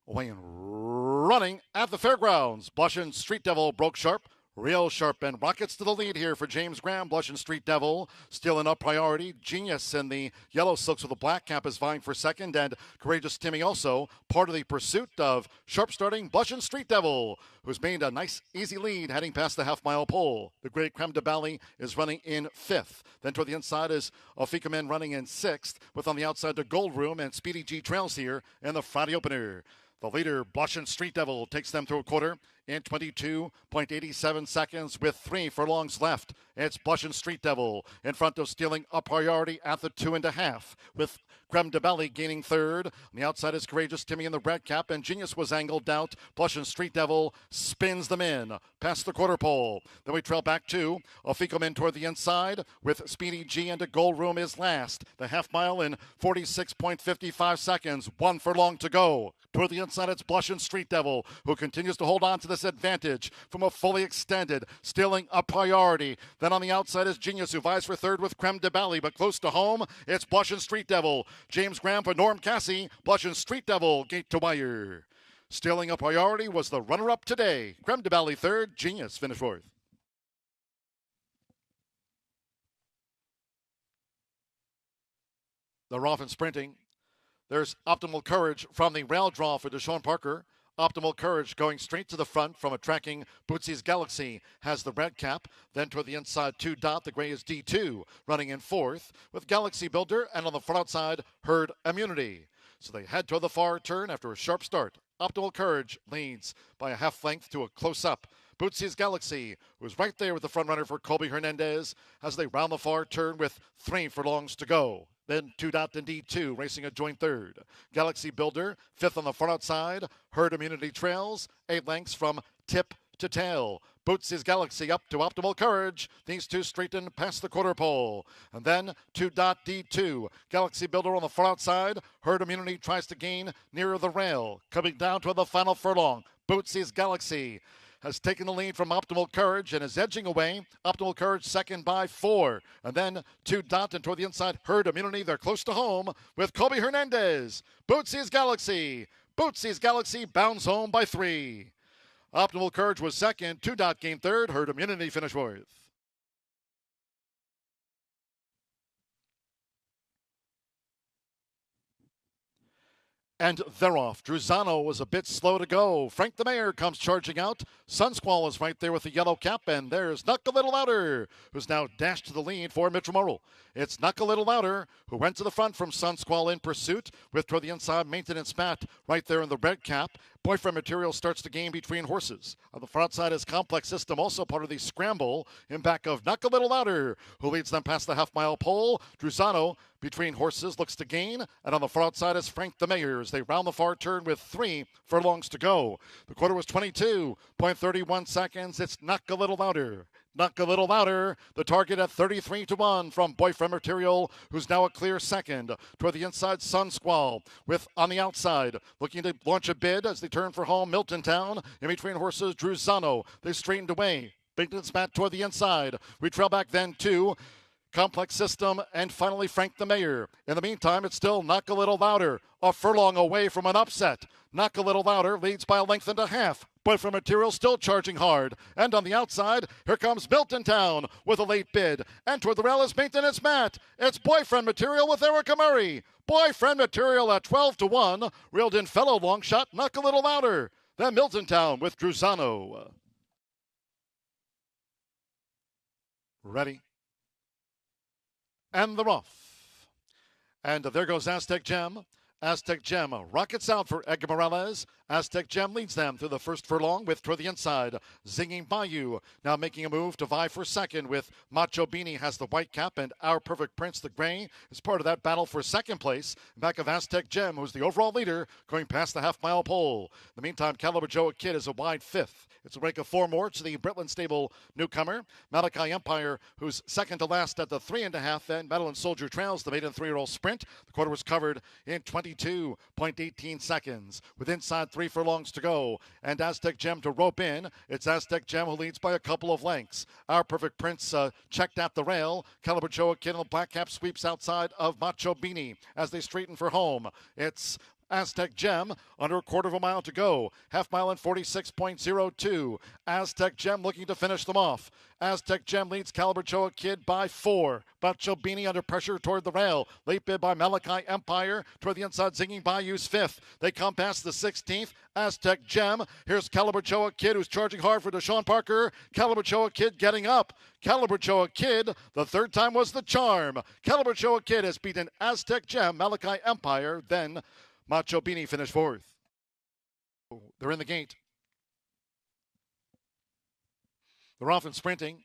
Away and running at the fairgrounds. Blush and Street Devil broke sharp. Real Sharp and rockets to the lead here for James Graham. Blush and Street Devil still in up priority. Genius in the yellow silks with the black cap is vying for second, and Courageous Timmy also part of the pursuit of sharp starting Blush and Street Devil, who's made a nice easy lead heading past the half-mile pole. The Great Creme de Bali is running in fifth. Then toward the inside is Ofika Men running in sixth, with on the outside the Gold Room and Speedy G Trails here in the Friday opener. The leader, Blush and Street Devil, takes them through a quarter in 22.87 seconds with 3 furlongs left. It's Blush and Street Devil in front of stealing a priority at the 2.5, with Creme de Bali gaining third. On the outside is Courageous Timmy in the red cap, and Genius was angled out. Blush and Street Devil spins them in past the quarter pole. Then we trail back to Ofika Men toward the inside with Speedy G, and a Gold Room is last. The half mile in 46.55 seconds, 1 furlong to go. Toward the inside, it's Blush and Street Devil, who continues to hold on to this advantage from a fully extended, stealing a priority. Then on the outside is Genius, who vies for third with Creme de Bali, but close to home, it's Blush and Street Devil. James Graham for Norm Cassie. Blush and Street Devil, gate to wire. Stealing a priority was the runner-up today. Creme de Bali third, Genius finished fourth. They're off and sprinting. There's Optimal Courage from the rail draw for Deshaun Parker. Optimal Courage going straight to the front from a tracking Bootsy's Galaxy has the red cap. Then toward the inside, 2 Dot. The gray is D2 running in fourth with Galaxy Builder, and on the front outside, Herd Immunity. So they head toward the far turn after a sharp start. Optimal Courage leads by a half length to a close-up. Bootsy's Galaxy, who's right there with the front runner for Colby Hernandez, as they round the far turn with 3 furlongs to go. Then 2 Dot and D2 racing a joint third. Galaxy Builder, fifth on the front outside. Herd Immunity trails, 8 lengths from tip to tail. Bootsy's Galaxy up to Optimal Courage. These two straighten past the quarter pole. And then 2 Dot D2. Galaxy Builder on the front outside. Herd Immunity tries to gain nearer the rail. Coming down to the final furlong. Bootsy's Galaxy has taken the lead from Optimal Courage and is edging away. Optimal Courage second by 4. And then 2 Dot and toward the inside, Herd Immunity. They're close to home with Colby Hernandez. Bootsy's Galaxy. Bootsy's Galaxy bounds home by 3. Optimal Courage was second. 2 Dot gained third. Herd Immunity finished fourth. And they're off. Druzano was a bit slow to go. Frank the Mayor comes charging out. Sunsquall is right there with the yellow cap, and there's Knuck a Little Louder, who's now dashed to the lead for Mitchell Morrill. It's Knuck a Little Louder, who went to the front from Sunsquall in pursuit, with toward the inside Maintenance Matt right there in the red cap. Boyfriend Material starts the game between horses. On the front side is Complex System, also part of the scramble, in back of Knuck a Little Louder, who leads them past the half-mile pole. Druzano between horses looks to gain, and on the front side is Frank the Mayor as they round the far turn with 3 furlongs to go. The quarter was 22.31 seconds. It's Knuck a Little Louder. Knuck a Little Louder, the target at 33-1 from Boyfriend Material, who's now a clear second. Toward the inside, Sunsquall, with on the outside, looking to launch a bid as they turn for home, Milton Town. In between horses, Druzano. They straightened away. Maintenance Matt toward the inside. We trail back then to Complex System, and finally Frank the Mayor. In the meantime, it's still Knuck a Little Louder, a furlong away from an upset. Knuck a Little Louder leads by a length and a half. Boyfriend Material still charging hard. And on the outside, here comes Milton Town with a late bid. And toward the rail is Maintenance Matt. It's Boyfriend Material with Erica Murray. Boyfriend Material at 12-1. Reeled in fellow long shot, Knuck a Little Louder. Then Milton Town with Druzano. Ready. And they're off. And there goes Aztec Gem. Aztec Gem rockets out for Edgar Morales. Aztec Gem leads them through the first furlong with toward the inside Zinging Bayou now making a move to vie for second with Macho Beanie has the white cap, and Our Perfect Prince the gray is part of that battle for second place. Back of Aztec Gem, who's the overall leader, going past the half-mile pole. In the meantime, Calabajoa Kid is a wide fifth. It's a rank of 4 more to the Britland Stable newcomer. Malachi Empire, who's second to last at the 3.5, and Madeline Soldier trails the maiden 3-year-old sprint. The quarter was covered in 22.18 seconds with inside 3 furlongs to go, and Aztec Gem to rope in. It's Aztec Gem who leads by a couple of lengths. Our Perfect Prince checked at the rail. Calabajoa Kid in the black cap sweeps outside of Macho Beanie as they straighten for home. It's Aztec Gem under a quarter of a mile to go. Half mile in 46.02. Aztec Gem looking to finish them off. Aztec Gem leads Calabachoa Kid by 4. Bacciobini under pressure toward the rail. Late bid by Malachi Empire toward the inside. Zinging Bayou's 5th. They come past the 16th. Aztec Gem. Here's Calabachoa Kid who's charging hard for Deshaun Parker. Calabachoa Kid getting up. Calabachoa Kid, the third time was the charm. Calabachoa Kid has beaten Aztec Gem, Malachi Empire, then Bacciobini finished 4th. They're in the gate. They're off and sprinting.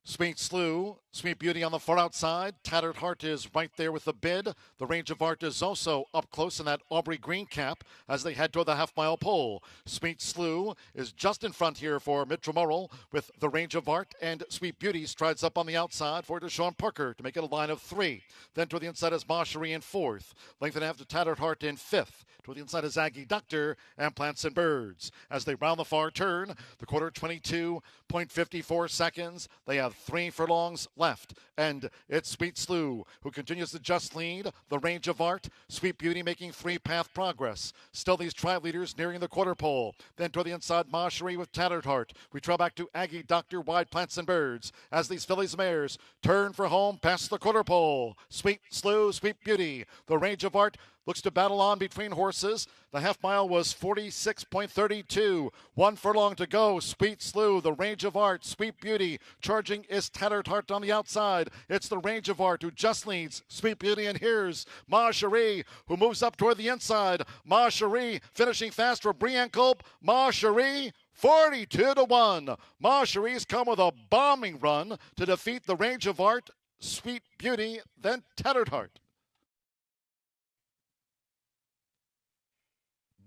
Sweet Slew, Sweet Beauty on the far outside. Tattered Heart is right there with the bid. The Range of Art is also up close in that Aubrey green cap as they head toward the half-mile pole. Sweet Slew is just in front here for Mitchell Morrill with the Range of Art, and Sweet Beauty strides up on the outside for Deshaun Parker to make it a line of 3. Then toward the inside is Marcherie in 4th. Length and a half to Tattered Heart in 5th. Toward the inside is Aggie Doctor and Plants and Birds. As they round the far turn, the quarter 22.54 seconds. They have 3 furlongs left. And it's Sweet Slew who continues to just lead. The Range of Art, Sweet Beauty making 3-path progress. Still these tribe leaders nearing the quarter pole. Then toward the inside, Marcherie with Tattered Heart. We trail back to Aggie Doctor, Wide Plants and Birds. As these fillies mares turn for home past the quarter pole. Sweet Slew, Sweet Beauty. The Range of Art looks to battle on between horses. The half mile was 46.32. 1 furlong to go. Sweet Slew, the Range of Art, Sweet Beauty. Charging is Tattered Heart on the outside. It's the Range of Art who just leads Sweet Beauty. And here's Marcherie who moves up toward the inside. Marcherie finishing fast for Brienne Culp. Marcherie 42-1. Marcherie's come with a bombing run to defeat the Range of Art, Sweet Beauty, then Tattered Heart.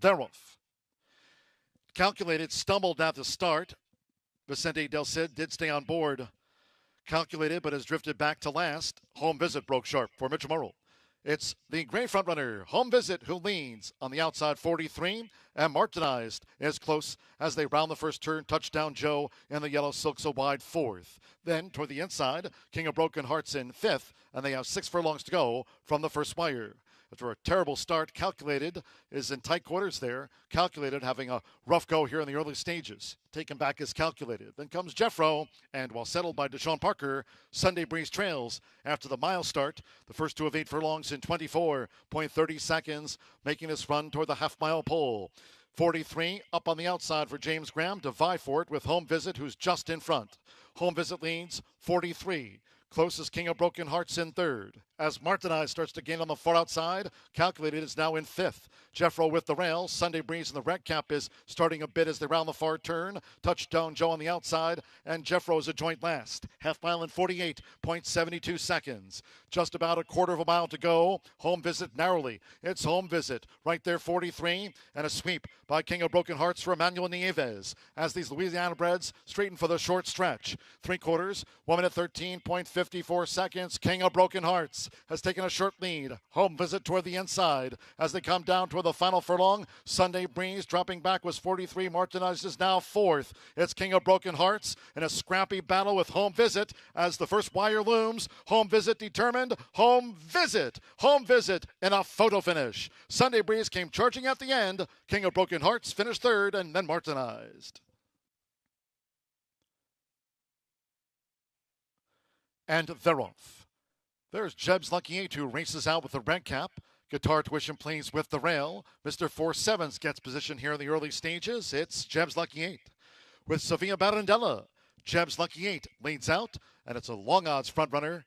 They're off. Calculated stumbled at the start. Vicente Del Cid did stay on board. Calculated, but has drifted back to last. Home Visit broke sharp for Mitchell Morrill. It's the great front runner, Home Visit, who leans on the outside 43, and Martinized is close as they round the first turn. Touchdown Joe in the yellow silks a wide 4th. Then toward the inside, King of Broken Hearts in 5th, and they have 6 furlongs to go from the first wire. After a terrible start, Calculated is in tight quarters there. Calculated having a rough go here in the early stages. Taken back is Calculated. Then comes Jeffro, and while settled by Deshaun Parker, Sunday Breeze trails after the mile start. The first 2 of 8 furlongs in 24.30 seconds, making this run toward the half-mile pole. 43 up on the outside for James Graham to vie for it with Home Visit, who's just in front. Home Visit leads 43. Closest King of Broken Hearts in 3rd. As Martinez starts to gain on the far outside, Calculated is now in 5th. Jeffro with the rail. Sunday Breeze in the red cap is starting a bit as they round the far turn. Touchdown Joe on the outside, and Jeffro is a joint last. Half mile in 48.72 seconds. Just about a quarter of a mile to go. Home Visit narrowly. It's Home Visit right there, 43, and a sweep by King of Broken Hearts for Emmanuel Nieves as these Louisiana breds straighten for the short stretch. 3/4, 1 minute 13.54 seconds. King of Broken Hearts has taken a short lead. Home Visit toward the inside as they come down toward the final furlong. Sunday Breeze dropping back was 43. Martinez is now 4th. It's King of Broken Hearts in a scrappy battle with Home Visit as the first wire looms. Home Visit determined. Home Visit. Home Visit in a photo finish. Sunday Breeze came charging at the end. King of Broken Hearts finished 3rd and then Martinized. And they're off. There's Jeb's Lucky 8 who races out with the red cap. Guitar Tuition Please with the rail. Mr. 4-7s gets position here in the early stages. It's Jeb's Lucky 8. With Sofia Barandella, Jeb's Lucky 8 leads out, and it's a long odds front runner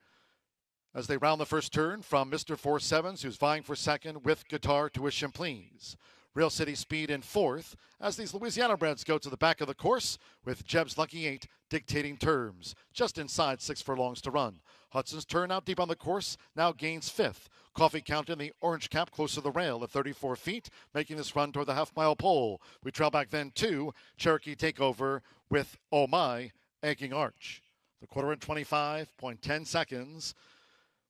as they round the first turn from Mr. 4-7s, who's vying for 2nd with Guitar Tuition Please. Real City Speed in 4th as these Louisiana breds go to the back of the course with Jeb's Lucky 8 dictating terms. Just inside 6 furlongs to run. Hudson's Turn out deep on the course now gains 5th. Coffee Count in the orange cap close to the rail at 34 feet, making this run toward the half-mile pole. We trail back then to Cherokee Takeover with Oh My, Aching Arch. The quarter in 25.10 seconds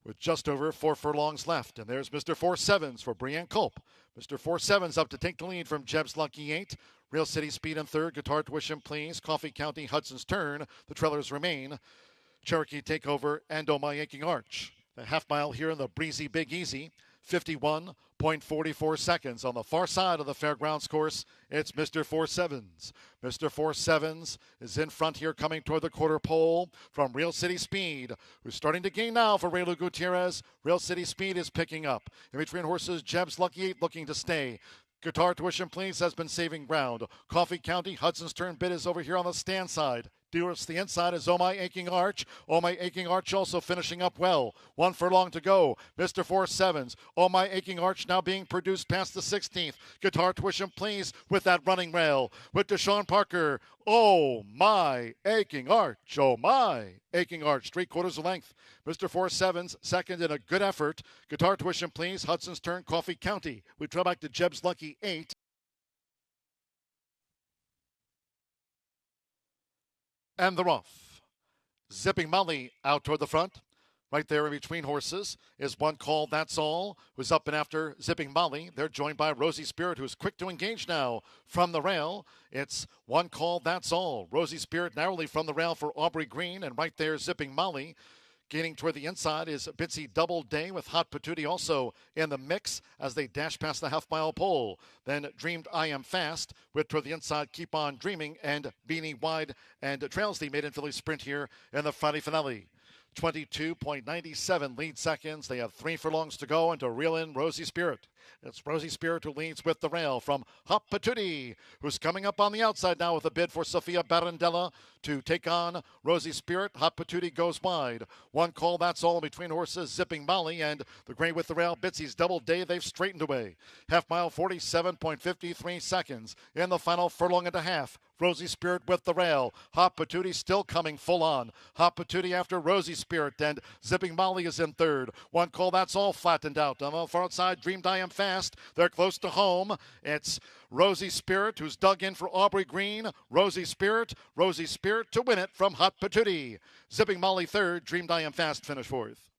with just over 4 furlongs left. And there's Mr. 4-7s for Brienne Culp. Mr. 4-7s up to take the lead from Jeb's Lucky 8. Real City Speed in 3rd. Guitar Tuition Please. Coffee County, Hudson's Turn. The trailers remain Cherokee Takeover and Oh My Aching Arch. The half mile here in the breezy Big Easy. 51.44 seconds. On the far side of the fairgrounds course, it's Mr. 4-7s. Mr. 4-7s is in front here coming toward the quarter pole from Real City Speed, who's starting to gain now for Raylu Gutierrez. Real City Speed is picking up. In between horses, Jeb's Lucky 8 looking to stay. Guitar Tuition Please has been saving ground. Coffee County, Hudson's Turn Bid is over here on the stand side. Towards the inside is Oh My Aching Arch. Oh My Aching Arch also finishing up well. 1 furlong to go. Mr. 4-7s. Oh My Aching Arch now being produced past the 16th. Guitar Tuition Please with that running rail. With Deshaun Parker. Oh My Aching Arch. Oh My Aching Arch. 3/4 length. Mr. 4-7s second in a good effort. Guitar Tuition Please. Hudson's Turn, Coffee County. We trail back to Jeb's Lucky 8. And they're off. Zipping Molly out toward the front. Right there in between horses is One Call That's All, who's up and after Zipping Molly. They're joined by Rosie Spirit, who's quick to engage now from the rail. It's One Call That's All. Rosie Spirit narrowly from the rail for Aubrey Green, and right there Zipping Molly. Gaining toward the inside is Bitsy Double Day with Hot Patootie also in the mix as they dash past the half-mile pole. Then Dreamed I Am Fast with toward the inside Keep On Dreaming and Beanie Wide and trails the Maiden Filly Sprint here in the Friday finale. 22.97 lead seconds. They have 3 furlongs to go and to reel in Rosie Spirit. It's Rosie Spirit who leads with the rail from Hot Patootie, who's coming up on the outside now with a bid for Sophia Barandella to take on Rosie Spirit. Hot Patootie goes wide. One Call That's All between horses, Zipping Molly and the gray with the rail, Bitsy's Double Day. They've straightened away. Half mile, 47.53 seconds in the final furlong and a half. Rosie Spirit with the rail. Hot Patootie still coming full on. Hot Patootie after Rosie Spirit, and Zipping Molly is in third. One Call That's All flattened out. On the far outside, Dreamed I Am Fast. They're close to home. It's Rosie Spirit who's dug in for Aubrey Green. Rosie Spirit to win it from Hot Patootie. Zipping Molly third. Dreamed I Am Fast finish fourth.